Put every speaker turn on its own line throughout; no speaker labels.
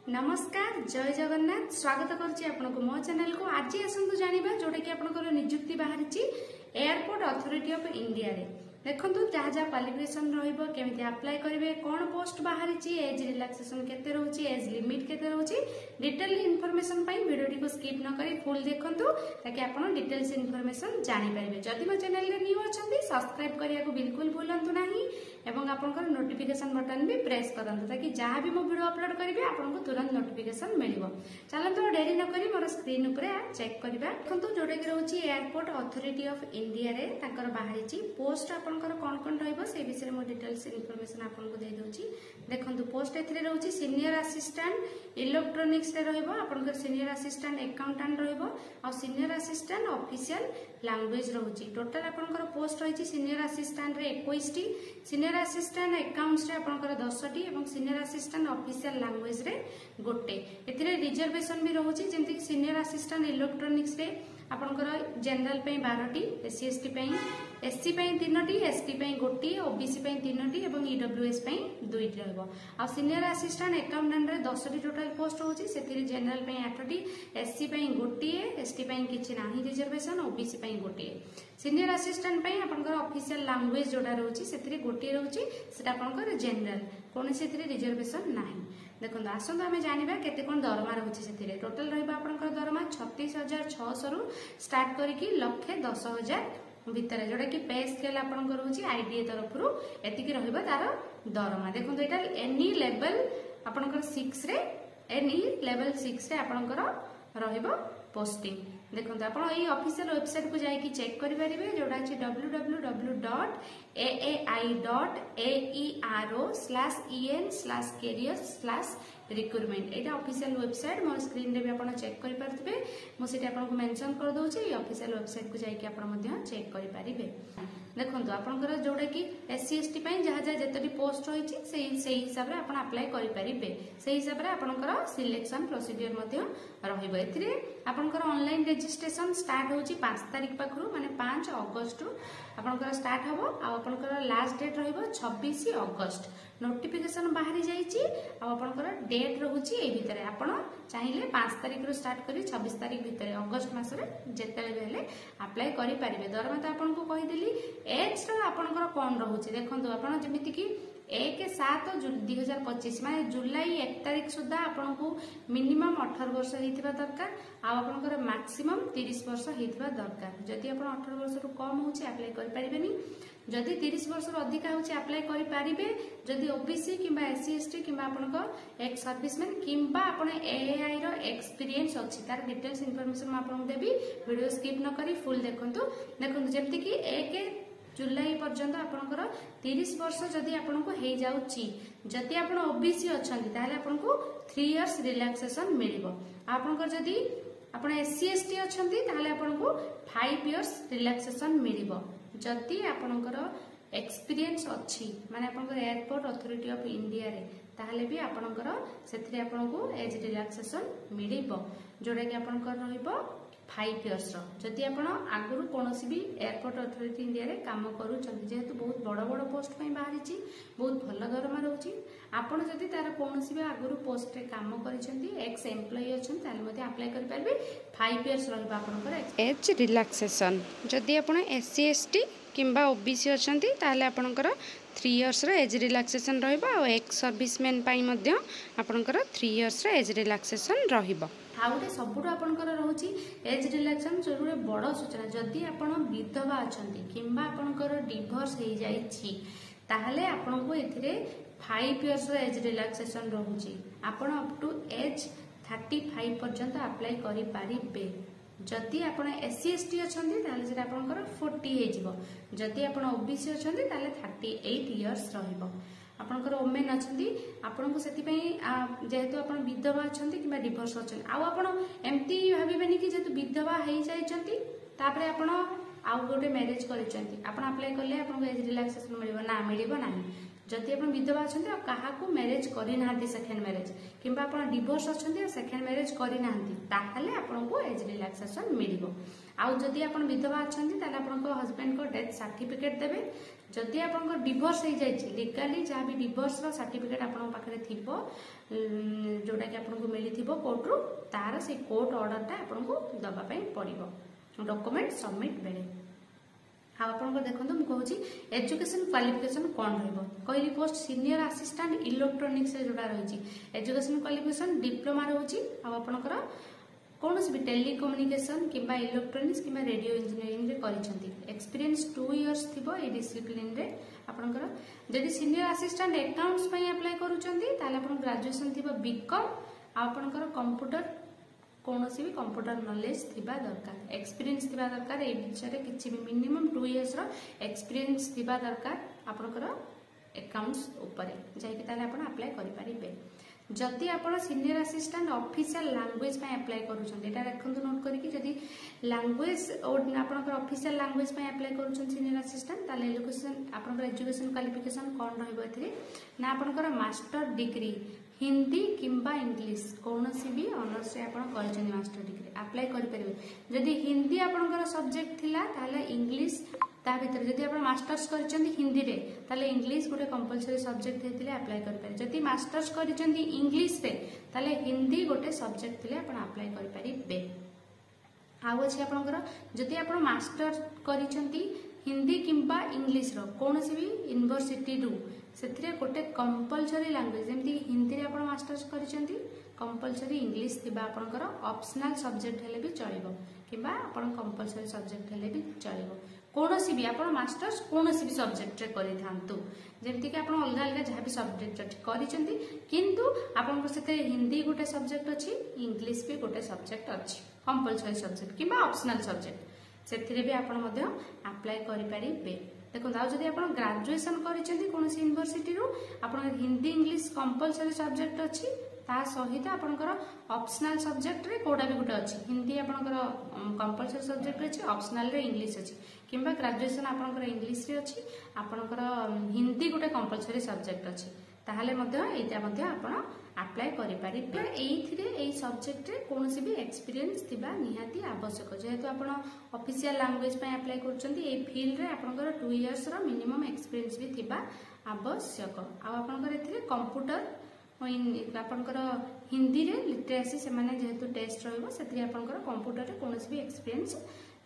नमस्कार जय जगन्नाथ स्वागत करुच्ची आपको मो चैनल को आज आसतु जाना जोटा कि आपंकर निजुक्ति बाहरी एयरपोर्ट अथॉरिटी ऑफ इंडिया रे देखु जहाँ जहाँ क्वालिफिकेशन रमी अप्लाई करेंगे कौन पोस्ट बाहरी एज रिलैक्सेशन केते रोचे एज लिमिट केते रोचे डिटेल इनफॉरमेशन वीडियो को स्किप न करी फुल देखु ताकि आप डिटेल्स इनफॉरमेशन जानीपारे जदि मो चैनल न्यू अच्छा सब्सक्राइब करने को बिल्कुल भूलु ना एवं आपंकर नोटिफिकेशन बटन भी प्रेस करंतु ताकि जहाँ भी मो वीडियो अपलोड करेंगे आपको तुरंत नोटिफिकेशन मिलिबो। चलते डेरी न करी मोर स्क्रीन उपरे चेक करबा देखंतु जोटा कि रहउची एयरपोर्ट अथॉरिटी ऑफ इंडिया रे ताकर बाहरीची पोस्ट आपनकर कोन कोन रहइबो से विषय मो डिटेल्स इनफॉरमेशन आपनको दे दोची। देखंतु पोस्ट एथिरे रहउची सीनियर असिस्टेंट इलेक्ट्रॉनिक्स रे रहइबो आपनकर सीनियर असिस्टेंट अकाउंटेंट रहइबो और सीनियर असिस्टेंट ऑफिशियल लैंग्वेज रहउची। टोटल आपनकर पोस्ट रहिची सीनियर असिस्टेंट रे 21 टी सीनियर असिस्टेंट अकाउंट्स रे आपनकर 10 टी एवं सीनियर असिस्टेंट ऑफिशियल लैंग्वेज रे गोटे एथिरे रिजर्वेशन भी रहउची जेमति कि सीनियर असिस्टेंट इलेक्ट्रॉनिक्स रे आपनकर जनरल पे 12 टी एससी एसटी पे एससी पे 3 टी एसटी पे गोटी ओबीसी पे 3 टी एवं ईडब्ल्यूएस पे 2 टी रहबो। आ सीनियर असिस्टेंट अकाउंटेंट रे 10 टी टोटल पोस्ट होची सेथिरे जनरल पे 8 टी एससी पे गोटी एसटी पे किछि नाही रिजर्वेशन ओबीसी पे गोटी सीनियर असिस्टेंट पे आपनकर ऑफिशियल लैंग्वेज जोडा रहउची सेथिरे गोटी रहउची सेटा आपनकर जनरल कोन सेथिरे रिजर्वेशन नाही। देखो आसतु आम जाना केते कोन दरमा रहउची सेथिरे टोटल रहबा आपनकर दरमा 36,600 रु स्टार्ट करिकि 1,10,000 भितर जोटा कि पे स्केल आपनकर रहउची आईडीए तरफरु एतिकी रहबा तार दरमा। देखो एटा एनी लेवल आपनकर 6 रे एनी लेवल 6 रे आपनकर रहइबो पोस्टिंग। देखो आप ऑफिशियल वेबसाइट को जाइए चेक करेंगे जोटा अच्छे www.aero/en/careers/recruitment यहाँ ऑफिशियल वेबसाइट मो स्क्रीन रे भी आप चेक करेंगे मुझे आपको मेंशन कर दूसरी ऑफिशियल वेबसाइट को जाइए आप चेक करेंगे। देखो आपंकर जोटा कि एससी एसटी जहाँ जहाँ जितनी पोस्ट रही से हिसाब से आप अप्लाई करेंगे से हिसाब से आपंकर सिलेक्शन प्रोसीजर आपंकर ऑनलाइन रजिस्ट्रेशन स्टार्ट होची 5 तारीख पाखरु माने 5 अगस्त रु आपनकर स्टार्ट हबो आ आपनकर लास्ट डेट रहइबो 26 अगस्त नोटिफिकेशन बाहरी जाईची आ आपनकर डेट रहउची ए भितरे आपण चाहिले 5 तारीख रु स्टार्ट करी 26 तारीख भितरे अगस्त मास रे जेतेले बेले अप्लाई करि परिबे। दरमा तो आपनको कहि देली एज रो आपनकर कोन रहउची देखंतु आपण जेमिति कि 1/7/2025 माने जुलाई 1 तारीख सुधा आपको मिनिमम 18 वर्ष होइथिबा दरकार आपनकर मैक्सिमम 30 वर्ष होइथिबा दरकार। जदि आप 18 वर्ष रु कम होउची अप्लाई करि परिबेनी जदि 30 वर्ष रु अधिक होउची अप्लाई करि परिबे जदि ओबीसी किबा एससी एसटी किबा आपनकर एक सर्विसमैन किबा आपण एआई रो एक्सपीरियंस अछि तार डिटेल्स इन्फॉर्मेशन म आपन देबी वीडियो स्किप न करी फुल देखंतु जेमति कि 1 जुलाई पर्यंत आपनकर 30 वर्ष जदि आपनको हे जाउची जदि आपण ओबीसी अछंती ताले आपनको 3 इयर्स रिलैक्सेशन मिलिबो। आपनकर जदि आपण एससी एसटी अछंती ताले आपनको 5 इयर्स रिलैक्सेशन मिलिबो। जदि आपनकर एक्सपीरियंस अछि माने आपनकर एयरपोर्ट अथॉरिटी ऑफ इंडिया रे ताले भी आपनकर सेथरे आपनको एज रिलैक्सेशन मिलिबो जोडा कि आपनकर रहइबो 5 इयर्स जदि आप आगु कौन भी एयरपोर्ट अथॉरिटी इंडिया रे काम करूछंती जेहेतु बहुत बड़ बड़ पोस्ट पे बाहरी बहुत भल दरमा रहउची आपण जदि तार कौन भी आगु पोस्ट रे काम करिसेंती एक्स एम्प्लॉय अछन ताले मध्ये अप्लाई करि परबे 5 इयर्स रहबा आपनकर
एज रिलैक्सेशन। जदि आपण एससी एसटी किंबा ओबीसी अछंती ताले आपनकर 3 इयर्स रो एज रिलैक्सेशन रहइबा और एक्स सर्विसमैन पई मध्ये आपनकर 3 इयर्स रो एज रिलैक्सेशन रहइबा।
आउटे सबुठु आपनकर रहउची एज रिलैक्सेशन जोरे बड़ सूचना जदि आपण विधवा अछंती किंबा आपनकर डिवोर्स हे जाईची ताहले आपनको एथिरे 5 इयर्स रो एज रिलैक्सेशन रहउची आपण अप टू एज 35 पर्यंत अप्लाई करि पारिबे। जदि आपण एससी एसटी अछंती ताले जेटा आपनकर 40 हे जिवो जदि आपण ओबीसी अछंती ताले 38 इयर्स रहिबो। आपनकर ओमेन अछंती आपनको सेति पई जेहेतु आपण विधवा अछंती किबा डिवोर्स अछंती आ आपण एम्ति भाबिबेनी कि जेतु विधवा हे जायचंती तापरे आपण आउ गोटे मैरिज करिसंती आपण अप्लाई करले आपनको एज रिलैक्सेशन मिलिबो ना मिलिबो नाही। जदि आप विधवा अच्छा क्या मैरिज करना सेकेंड मैरिज किंबा आप डिवोर्स अच्छा सेकेंड मैरिज करना आपको एज रिलैक्सेशन मिल आउ जदि आप विधवा अच्छा आपको हजबैंड को डेथ सर्टिफिकेट देवे जदि आप डिवोर्स हो जाए लीगाली जहाँ भी डिवोर्स सर्टिफिकेट आप पाखे थी जोटा कि आपको मिली कोर्ट रू तार से कोर्ट ऑर्डरटा आपको दवाई पड़ो डॉक्यूमेंट सबमिट बेले आप देखो मुझे कहूँ एजुकेशन क्वालिफिकेशन कौन रही पोस्ट सीनियर असिस्टेंट इलेक्ट्रोनिक्स जोड़ा रही एजुकेशन क्वालिफिकेशन डिप्लोमा रोचे आपंकर कौन भी टेलीकम्युनिकेशन किंबा इलेक्ट्रोनिक्स किंबा रेडियो इंजीनियरिंग कर एक्सपीरियंस 2 इयर्स थी ये डिसिप्लिन रे आपंकर जदि सीनियर असिस्टेंट अकाउंट्स अप्लाई करूँ ग्रेजुएशन थी बीकॉम आपंकर कंप्यूटर कौन भी कंप्यूटर नॉलेज थिबा दरकार एक्सपीरियंस थिबा दरकार ए विषय किसी भी मिनिमम 2 इयर्स रो एक्सपीरियंस थिबा दरकार आपनकर अकाउंट्स ऊपर जाइए ताले आपण अप्लाई करि परिबे जदि आपण सीनियर असिस्टेंट ऑफिशियल लैंग्वेज पे अप्लाई करूछन एटा रखंतु नोट करिकि जदि लैंग्वेज आपनकर ऑफिशियल लैंग्वेज पे अप्लाई करूछन सीनियर असिस्टेंट ताले एजुकेशन आपनकर एजुकेशन क्वालिफिकेशन कोन रहइबो एथिरे ना आपनकर मास्टर डिग्री हिंदी किंबा इंग्लिश कौन भी ऑनर्स रे आपण करिसेन मास्टर डिग्री अप्लाई करि परिबे जदि हिंदी आपनकर सब्जेक्ट थिला ताले इंग्लिश ता भीतर जदि आपण मास्टर्स करिसेन हिंदी रे ताले इंग्लिश गोटे कंपलसरी सब्जेक्ट हेतिले अप्लाई करि पारे जदि मास्टर्स करिसेन इंग्लिश रे ताले हिंदी गोटे सब्जेक्ट थिले आपण अप्लाई करि परिबे आउ अछि आपनकर जदि आपण मास्टर करिसेन हिंदी किंबा इंग्लिश रो कौन भी यूनिवर्सिटी रु से गोटे कंपलसरी लैंग्वेज जमी हिंदी रे आपण मास्टर्स करिसेंती कंपलसरी इंग्लिश थिबा आपनकर ऑप्शनल सब्जेक्ट हेले भी चलिबो किंबा आपण कंपलसरी सब्जेक्ट हेले भी चलिबो कौन भी आपण मास्टर्स कौन भी सब्जेक्ट रे करि थांतु जमती कि आपण अलग अलग जहाँ भी सब्जेक्ट अछि करिसेंती किंतु आपण से हिंदी गोटे सब्जेक्ट अछि इंग्लिश भी गोटे सब्जेक्ट अछि कंपलसरी सब्जेक्ट किंबा ऑप्शनल सब्जेक्ट से भी आपण मध्य अप्लाई करि परिबे देखो जदि आप ग्रेजुएशन कौन यूनिवर्सिटी आप हिंदी इंग्लिश कंपलसरी सब्जेक्ट अच्छी ता सहित आपंकर ऑप्शनल सब्जेक्ट रे कोडा भी गोटे अच्छी हिंदी आपंकर कंपलसरी सब्जेक्ट अच्छी ऑप्शनल रे इंग्लिश अच्छी किंबा ग्रेजुएशन आपंकर इंग्लिश रे अच्छी आपंकर हिंदी गोटे कंपलसरी सब्जेक्ट अच्छी ताहले मध्य एटा मध्य आपण अप्लाई करि परिबे एइथिरे एइ सब्जेक्ट रे कोनोसी भी एक्सपीरियंस थिबा निहाती आवश्यक जेहेतु आपण ऑफिशियल लैंग्वेज पे अप्लाई करचंती ए फील्ड रे आपनकर 2 इयर्स रो मिनिमम एक्सपीरियंस भी थिबा आवश्यक आ आपनकर एथिरे कंप्यूटर आपनकर हिंदी रे लिटरेसी से माने जेहेतु टेस्ट रहइबो सेथि आपनकर कंप्यूटर रे कोनोसी भी एक्सपीरियंस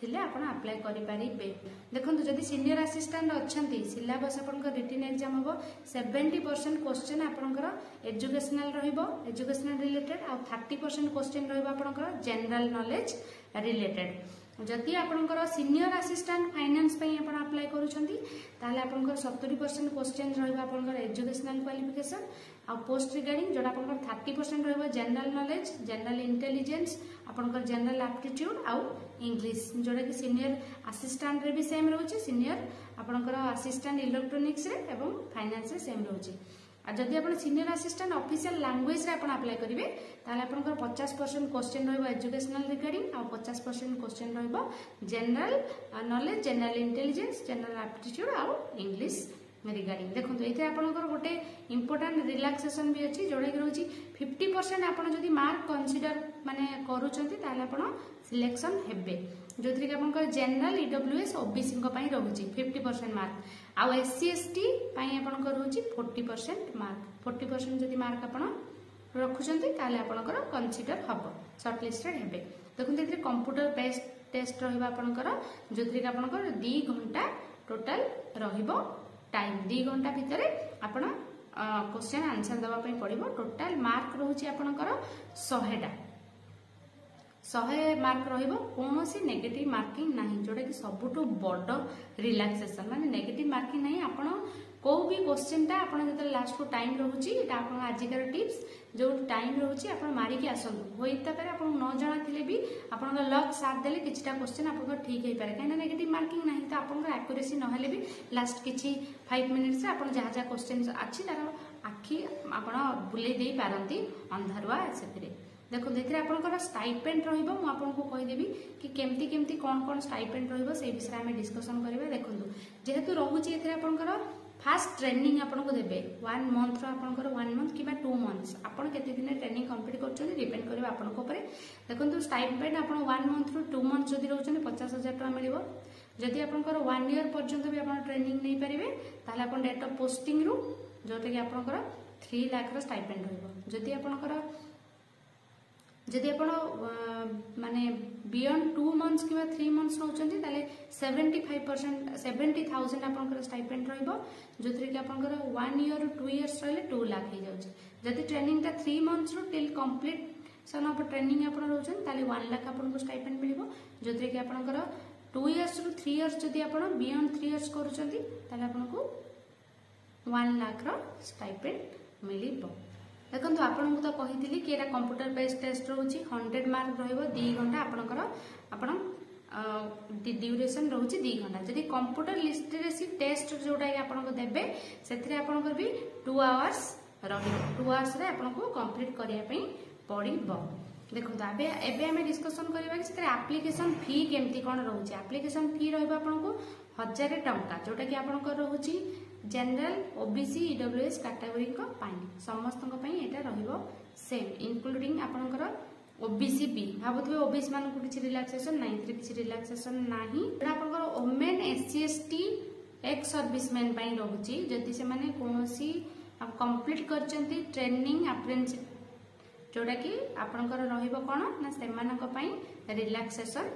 थिले आपण अप्लाई करि परिबे देखंतु जदि सीनियर असिस्टेंट अछंती सिलेबस आपनकर रिटन एग्जाम होबो 70% क्वेश्चन आपनकर एजुकेशनल रहिबो एजुकेशनल रिलेटेड आ 30% क्वेश्चन रहिबो आपनकर जनरल नॉलेज रिलेटेड जदि आपनकर सीनियर असिस्टेंट फाइनेंस पे आपण अप्लाई करूछंती ताले आपनकर 70% क्वेश्चन रहिबो आपनकर एजुकेशनल क्वालिफिकेशन आ पोस्ट रिगार्डिंग जोड़ा आपनकर 30% रहिबो जनरल नॉलेज जनरल इंटेलिजेंस आपनकर जनरल एप्टीट्यूड आ इंग्लिश जोड़ा कि सीनियर असिस्टेंट रे भी सेम रहउची सीनियर आपनकर असिस्टेंट इलेक्ट्रोनिक्स रे एवं फाइनेंस रे सेम रहउची आ जदि आपण सीनियर असिस्टेंट ऑफिशियल लैंग्वेज रे आपण अप्लाई करिवे ताले आपनकर 50% क्वेश्चन रहइबो एजुकेशनल रिगार्डिंग आ 50% क्वेश्चन रहइबो general knowledge general intelligence general aptitude आ इंग्लिश रिगार्डिंग देखो ये आपंकर गोटे इंपोर्टाट रिलैक्सेशन भी अच्छी जोड़ा कि रोची 50% आप मार्क कनसीडर माने करूँ सिलेक्शन हेबे जो थी कि जनरल ईडब्ल्यूएस ओबीसी रोचे 50% मार्क आउ एससी एसटी आपंकर रोचे 40% मार्क 40% जदि मार्क आप रखुंट आपंकर कनसीडर हम सर्टलिस्टेड हेबे देखो ये कंप्यूटर बेस्ड टेस्ट रहा जो थी कि आपंकर 2 घंटा टोटाल रहिबो टाइम 2 घंटा भितर आपण क्वेश्चन आंसर दवा पड़ो टोटाल मार्क रोचे आपणकर 100 मार्क रहिबो कौन सी नेगेटिव मार्किंग नहीं जोटा कि सबुठ बड़ रिलैक्सेशन माने नेगेटिव मार्किंग नहीं आपण को भी क्वेश्चन टा आपण जत लास्ट को टाइम रोची एटा आपण आजिकार टिप्स जो टाइम रोची आपण मारिकी आसंतु होइता पारे आपण न जाना थिले भी आपण लक साथ देले किछटा क्वेश्चन आपण ठीक हे पारे काहे नेगेटिव मार्किंग नहीं तो आपण एक्यूरेसी न हेले भी लास्ट किछि 5 मिनिट्स रे आपण जहा जहा क्वेश्चन अछि तार आखि आपण बुले देई पारंती अंधारुआ सेतिरे देखो देखिए आपंकर स्टाइपेंड रहिबो मु आपन को कहि देबी कि केमती केमती कौन स्टाइपेंड रहिबो से विषय में डिस्कशन करिवे देखंतु जेहेतु रहूची एथिरे आपंकर फास्ट ट्रेनिंग आपन को देबे 1 मंथ रो आपनकर 1 मंथ किबा 2 मंथ्स आपन केते दिन ट्रेनिंग कंप्लीट करछन डिपेंड करबा आपन को ऊपर देखंतु स्टाइपेंड आपन 1 मंथ रो 2 मंथ जदी रहउछन 50,000 टका मिलिबो जदि आपंकर 1 ईयर पर्यंत भी आप ट्रेनिंग नहीं पारे ताहले आप डेट ऑफ पोस्टिंग रु जोटा कि आपंकर 3 लाख स्टाइपेंड रहिबो। जदि आपंकर जदि आप माने बियॉन्ड 2 मंथ्स कि 3 मंथ्स नौचंती ताले 75% 70,000 आपंकर स्टाइपेंड रहिबो जोथरे कि आपंकर 1 ईयर 2 इयर्स रहले 2 लाख हे जाउछ। जदि ट्रेनिंग ता 3 months or till completion of training आप रहउछन ताले 1 लाख आपनको स्टाइपेंड मिलिबो जोथरे कि आपंकर 2 इयर्स रो 3 इयर्स जदि आप बियॉन्ड 3 इयर्स करूचंती ताले आपनको 1 लाख रो स्टाइपेंड मिलिबो। देखो आपको तो कही कि एटा कंप्यूटर बेस्ड टेस्ट रोचे 100 मार्क रहिबो 2 घंटा आपनकर आपण ड्यूरेशन रोचे 2 घंटा। जदि कंप्यूटर लिटरेसी टेस्ट जोटा आपनको देबे सेथिरे आपनकर भी 2 आवर्स रहिबो 2 आवर्स रे आपनको कंप्लीट करिया पई पड़िबो। देखो एबे एबे हमें डिस्कशन करबा कि सेथिरे एप्लीकेशन फी केमती कोन रोचे। एप्लीकेशन फी रहिबो आपनको 1000 टंका जोटा कि आपनकर रोची जनरल ओबीसी ईडब्ल्यूएस कैटेगरी को पाई समस्त को पाई एटा रहिबो सेम इंक्लूडिंग आपनकर ओबीसी बी भाबुथबे ओबीसी मान को किछि रिलैक्सेशन नाही थ्री किछि रिलैक्सेशन नाही एटा आपनकर women SC ST ex serviceman पाई रहउची। जदि से माने कोनोसी आप कंप्लीट करचंती ट्रेनिंग अप्रेंटिस जोटा कि आपनकर रहिबो कोन ना सेमानक पाई रिलैक्सेशन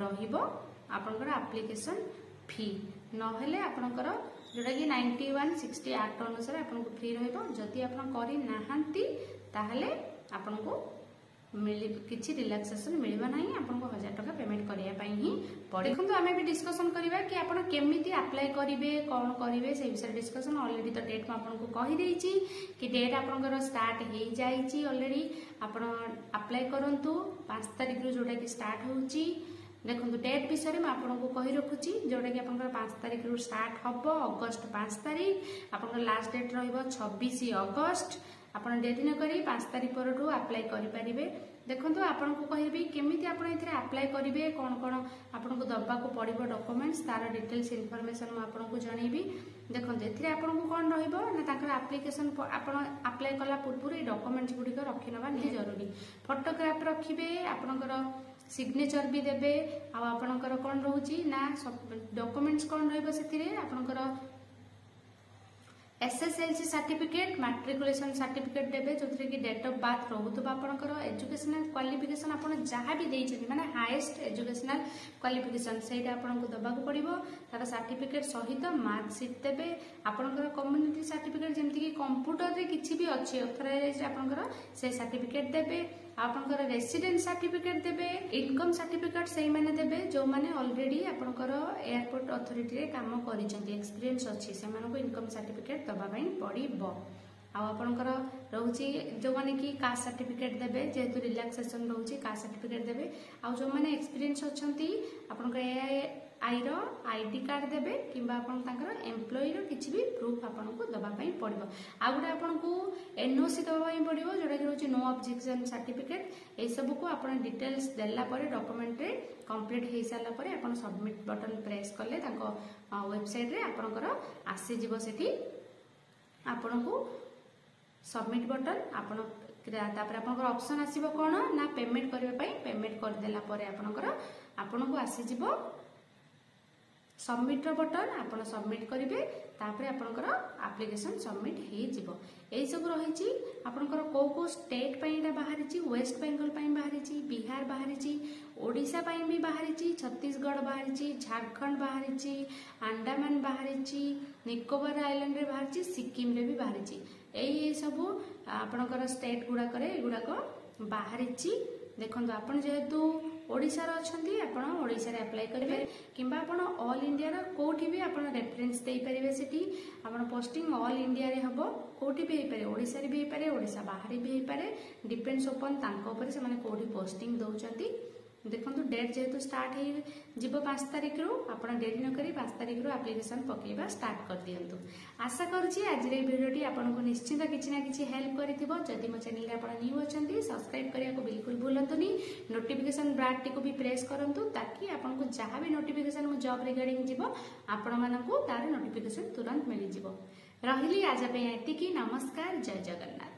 रहिबो आपनकर एप्लीकेशन फी नहेले आपनकर जोटा कि 9160 एक्ट अनुसार आपको फ्री रहिबो। जदि आपन करि नाहंती ताहले आपनको किछि रिलैक्सेशन मिलबा नाही आपनको 1000 टका पेमेंट करिया पई ही पड़े। देखो आमे भी डिस्कशन करिबा कि आपन केमिति अप्लाई करिवे कोन करिवे से विषय डिस्कशन ऑलरेडी तो डेट में आपनको कहि देइची कि डेट आपनकर स्टार्ट हे जाईची ऑलरेडी आपन अप्लाई करंतु 5 तारिख रु जोटा कि स्टार्ट होउची। देखो डेट विषय में आपको कही रखुची जोटा कि आप 5 तारिख रु स्टार्ट हम अगस्ट 5 तारिख आप लास्ट डेट रही 26 अगस्ट आप डेरी न करी 5 तारिख पर अप्लाई करें। देखो आपको कहबी केमिति आप अप्लाई करेंगे कौन कौन आपको दबा को पड़ो डॉक्यूमेंट्स तार डिटेल्स इनफॉरमेशन मैं आपको जनइबी। देखो ये आपको कौन रप्लिकेसन आप अप्लाई कला पूर्व डॉक्यूमेंट्स गुड़िक रखी ना नहीं जरूरी। फोटोग्राफ रखिए आपणकर सिग्नेचर भी देबे आपणकर कौन रोची ना डॉक्यूमेंट्स कौन रपणकर एसएसएलसी सर्टिफिकेट मैट्रिकुलेशन सर्टिफिकेट देबे जो कि डेट ऑफ बर्थ रोहुतबा आपणकर एजुकेशनल क्वालिफिकेशन आपन जहाँ भी देइछन माने हाईएस्ट एजुकेशनल क्वालिफिकेशन सेटा आपनको दबाक पड़िबो तार सर्टिफिकेट सहित मार्कशीट देबे आपणकर कम्युनिटी सर्टिफिकेट जेमति कि कंप्यूटर रे किछि भी अछि ऑथराइज आपणकर से सर्टिफिकेट देबे आपणकर रेसिडेंट सर्टिफिकेट देबे इनकम सर्टिफिकेट सेही माने देबे जो माने ऑलरेडी आपणकर एयरपोर्ट अथॉरिटी रे काम करिसंती एक्सपीरियंस अछि से मानको इनकम सर्टिफिकेट दबा पई पड़िबो। आपणकर रोची जो माने कि कास्ट सर्टिफिकेट देबे जेहेतु रिलैक्सेशन रोची कास्ट सर्टिफिकेट देबे जो माने एक्सपीरियंस अछंती आपणकर आई रो आईडी कार्ड देबे किंबा आपन तांकर एम्प्लॉय रो किछि भी प्रूफ आपनको दबा पई पड़िबो। आ गुडा आपनको एनओसी दबा पई पड़िबो जोटा कि होची नो ऑब्जेक्शन सर्टिफिकेट ए सब को आपन डिटेल्स देला परे डॉक्यूमेंट रे कंप्लीट हे साला परे आपन सबमिट बटन प्रेस करले तांको वेबसाइट रे आपनकर आसी जिवो सेठी आपनको सबमिट बटन आपन तापर आपनकर ऑप्शन आसीबो कोन ना पेमेंट करबे पई पेमेंट कर देला परे आपनको आसी जिवो सबमिट बटन आपन सबमिट करेंगे तापर आपनकर एप्लिकेशन सबमिट हो जिवो। एई सब रही आपनकर को स्टेट पई बाहरी वेस्ट बेंगल पई बाहरी बिहार बाहरी ओडिशा पई भी बाहरी छत्तीसगढ़ बाहरी झारखंड बाहरी अंडमान बाहरी निकोबार आइलैंड रे बाहरी सिक्किम रे भी बाहरी एई सब आपनकर स्टेट गुड़ाक बाहरी। देखो आपन जेहेतु ओडिशार अच्छी आपड़ ओडिशा रे अप्लाई करेंगे किंबा आपन ऑल इंडिया रो कोठी भी आपन रेफरेंस दे परिबे सेठी आपन पोस्टिंग ऑल इंडिया रे हबो कोठी भी हे पारे ओडिशा रे भी हे पारे ओडिशा बाहर भी हे पारे डिपेंड्स अपन तांको ऊपर से माने कोठी पोस्टिंग दउचंती। देखो डेट जेहेतु स्टार्ट हो 5 तारिख रु आप डेरी न करी 5 तारिख रु एप्लिकेशन पकेबा स्टार्ट कर दियंतु। आशा करूची आज रे वीडियोटी आपनको निश्चित किछि ना किछि हेल्प करिथिबो। जदि मो चैनल रे आपण न्यू अछंती सब्सक्राइब करिया को बिल्कुल भूलंतुनी नोटिफिकेशन ब्राड टी को भी प्रेस करंतु ताकि आपनको जहां भी नोटिफिकेशन मो जॉब रिगार्डिंग जिवो आपण मानकु तार नोटिफिकेशन तुरंत मिलि जिवो। रहिली आज पे एतिकी नमस्कार जय जगन्नाथ।